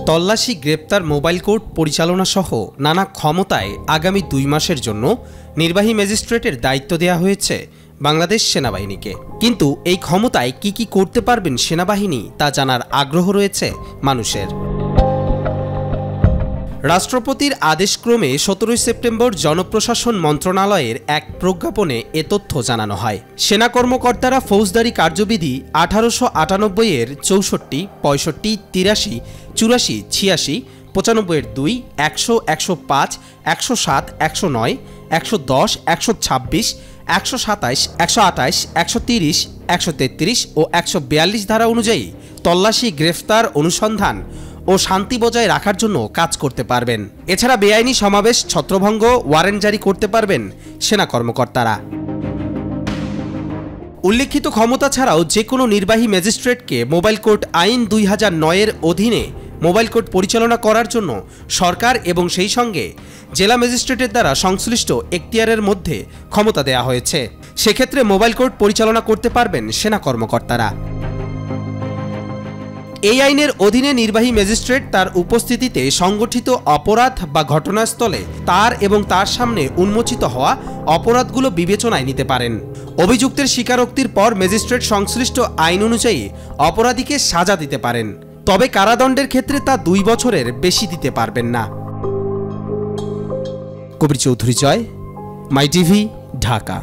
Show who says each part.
Speaker 1: তল্লাশি, গ্রেপ্তার, mobile court পরিচালনা সহ নানা ক্ষমতায় আগামী 2 মাসের জন্য নির্বাহী ম্যাজিস্ট্রেটের দায়িত্ব দেওয়া হয়েছে বাংলাদেশ সেনাবাহিনীকে। কিন্তু এই ক্ষমতায় কি কি করতে পারবেন সেনাবাহিনী তা জানার আগ্রহ রয়েছে মানুষের। রাষ্ট্রপতির আদেশক্রমে 17 সেপ্টেম্বর জনপ্রশাসন মন্ত্রণালয়ের এক প্রজ্ঞাপনে এ তথ্য জানানো হয়। সেনা কর্মকর্তারা ফৌজদারি কার্যবিধি 1898-এর 64, 65, 83, 84, 86, 95-এর 2, 100, 105, 107, 109, 110, 126, 127, 128, 130, 133 ও 142 ধারা অনুযায়ী তল্লাশি, গ্রেফতার, অনুসন্ধান ও শান্তি বজায় রাখার জন্য কাজ করতে পারবেন। এছাড়া বেআইনি সমাবেশ, ছত্রভঙ্গ, ওয়ারেন্ট জারি করতে পারবেন সেনা কর্মকর্তারা। উল্লেখিত ক্ষমতা ছাড়াও যে কোনো নির্বাহী ম্যাজিস্ট্রেটকে মোবাইল কোর্ট আইন 2009-এর অধীনে মোবাইল কোর্ট পরিচালনা করার জন্য সরকার এবং সেই সঙ্গে জেলা ম্যাজিস্ট্রেটের দ্বারা সংশ্লিষ্ট এখতিয়ারের মধ্যে ক্ষমতা দেওয়া হয়েছে। সেক্ষেত্রে মোবাইল কোর্ট পরিচালনা করতে পারবেন সেনা কর্মকর্তারা। এই আইনের অধীনে নির্বাহী ম্যাজিস্ট্রেট তার উপস্থিতিতে সংগঠিত অপরাধ বা ঘটনাস্থলে তার এবং তার সামনে উন্মোচিত হওয়া অপরাধগুলো বিবেচনায় নিতে পারেন। অভিযুক্তের স্বীকারোক্তির পর ম্যাজিস্ট্রেট সংশ্লিষ্ট আইন অনুযায়ী অপরাধীকে সাজা দিতে পারেন, তবে কারাদণ্ডের ক্ষেত্রে তা 2 বছরের বেশি দিতে পারবেন না। কবির চৌধুরী জয়, মাই টিভি, ঢাকা।